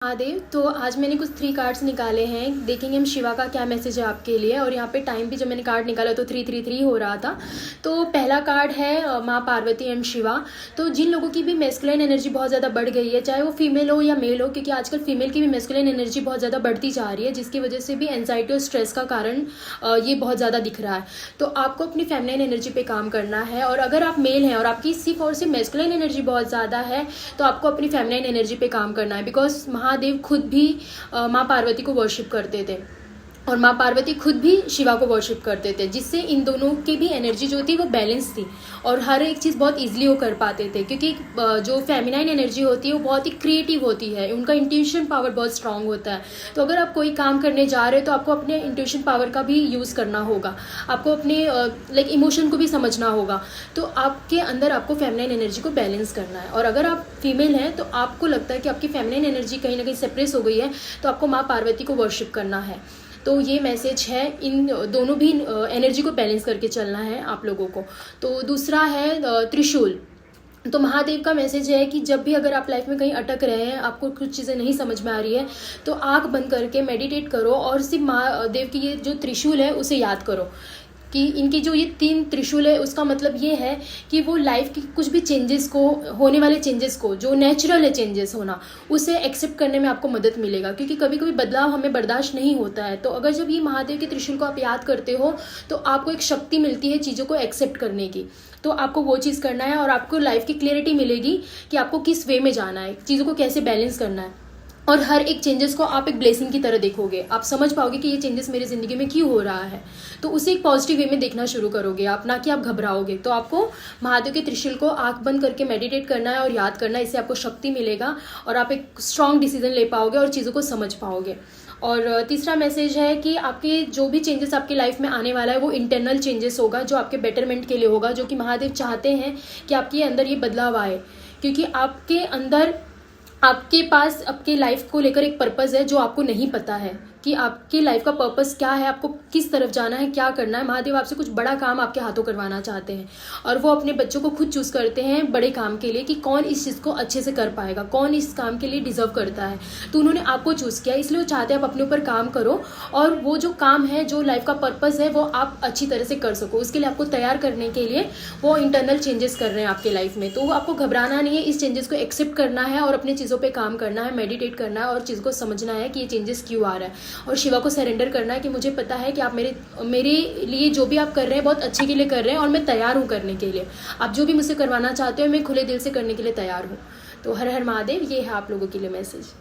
महादेव। तो आज मैंने कुछ 3 कार्ड्स निकाले हैं, देखेंगे हम शिवा का क्या मैसेज है आपके लिए। और यहाँ पे टाइम भी जब मैंने कार्ड निकाला तो 333 हो रहा था। तो पहला कार्ड है माँ पार्वती एंड शिवा। तो जिन लोगों की भी मैस्कुलिन एनर्जी बहुत ज़्यादा बढ़ गई है, चाहे वो फीमेल हो या मेल हो, क्योंकि आजकल फीमेल की भी मैस्कुलिन एनर्जी बहुत ज़्यादा बढ़ती जा रही है, जिसकी वजह से भी एंजाइटी और स्ट्रेस का कारण ये बहुत ज़्यादा दिख रहा है। तो आपको अपनी फेमिनिन एनर्जी पे काम करना है। और अगर आप मेल हैं और आपकी सिर्फ और सिर्फ मैस्कुलिन एनर्जी बहुत ज़्यादा है, तो आपको अपनी फेमिनिन एनर्जी पे काम करना है। बिकॉज महादेव खुद भी माँ पार्वती को वर्शिप करते थे और माँ पार्वती खुद भी शिवा को वर्शिप करते थे, जिससे इन दोनों की भी एनर्जी जो थी वो बैलेंस थी और हर एक चीज़ बहुत इजीली वो कर पाते थे। क्योंकि जो फेमिनाइन एनर्जी होती है वो बहुत ही क्रिएटिव होती है, उनका इंट्यूशन पावर बहुत स्ट्रांग होता है। तो अगर आप कोई काम करने जा रहे हो तो आपको अपने इंट्यूशन पावर का भी यूज़ करना होगा, आपको अपने इमोशन को भी समझना होगा। तो आपके अंदर आपको फेमिनाइन एनर्जी को बैलेंस करना है। और अगर आप फीमेल हैं तो आपको लगता है कि आपकी फेमिनाइन एनर्जी कहीं ना कहीं सेप्रेस हो गई है, तो आपको माँ पार्वती को वर्शिप करना है। तो ये मैसेज है, इन दोनों भी एनर्जी को बैलेंस करके चलना है आप लोगों को। तो दूसरा है त्रिशूल। तो महादेव का मैसेज है कि जब भी अगर आप लाइफ में कहीं अटक रहे हैं, आपको कुछ चीज़ें नहीं समझ में आ रही है, तो आंख बंद करके मेडिटेट करो और सिर्फ महादेव की ये जो त्रिशूल है उसे याद करो कि इनकी जो ये 3 त्रिशूल है, उसका मतलब ये है कि वो लाइफ की कुछ भी चेंजेस को, होने वाले चेंजेस को, जो नेचुरल है चेंजेस होना, उसे एक्सेप्ट करने में आपको मदद मिलेगा। क्योंकि कभी कभी बदलाव हमें बर्दाश्त नहीं होता है। तो अगर जब ये महादेव के त्रिशूल को आप याद करते हो तो आपको एक शक्ति मिलती है चीज़ों को एक्सेप्ट करने की। तो आपको वो चीज़ करना है और आपको लाइफ की क्लियरिटी मिलेगी कि आपको किस वे में जाना है, चीज़ों को कैसे बैलेंस करना है। और हर एक चेंजेस को आप एक ब्लेसिंग की तरह देखोगे, आप समझ पाओगे कि ये चेंजेस मेरी ज़िंदगी में क्यों हो रहा है। तो उसे एक पॉजिटिव वे में देखना शुरू करोगे आप, ना कि आप घबराओगे। तो आपको महादेव के त्रिशूल को आंख बंद करके मेडिटेट करना है और याद करना है। इससे आपको शक्ति मिलेगा और आप एक स्ट्रॉन्ग डिसीजन ले पाओगे और चीज़ों को समझ पाओगे। और तीसरा मैसेज है कि आपके जो भी चेंजेस आपकी लाइफ में आने वाला है वो इंटरनल चेंजेस होगा, जो आपके बेटरमेंट के लिए होगा, जो कि महादेव चाहते हैं कि आपके अंदर ये बदलाव आए। क्योंकि आपके अंदर, आपके पास आपके लाइफ को लेकर एक पर्पस है जो आपको नहीं पता है कि आपकी लाइफ का पर्पस क्या है, आपको किस तरफ जाना है, क्या करना है। महादेव आपसे कुछ बड़ा काम आपके हाथों करवाना चाहते हैं और वो अपने बच्चों को खुद चूज़ करते हैं बड़े काम के लिए कि कौन इस चीज़ को अच्छे से कर पाएगा, कौन इस काम के लिए डिजर्व करता है। तो उन्होंने आपको चूज़ किया, इसलिए वो चाहते हैं आप अपने ऊपर काम करो और वो जो काम है, जो लाइफ का पर्पस है, वो आप अच्छी तरह से कर सको। उसके लिए आपको तैयार करने के लिए वो इंटरनल चेंजेस कर रहे हैं आपके लाइफ में। तो आपको घबराना नहीं है, इस चेंजेस को एक्सेप्ट करना है और अपनी चीज़ों पर काम करना है, मेडिटेट करना है और चीज़ को समझना है कि ये चेंजेस क्यों आ रहा है। और शिवा को सरेंडर करना है कि मुझे पता है कि आप मेरे लिए जो भी आप कर रहे हैं बहुत अच्छे के लिए कर रहे हैं और मैं तैयार हूँ करने के लिए। आप जो भी मुझसे करवाना चाहते हो मैं खुले दिल से करने के लिए तैयार हूँ। तो हर हर महादेव, ये है आप लोगों के लिए मैसेज।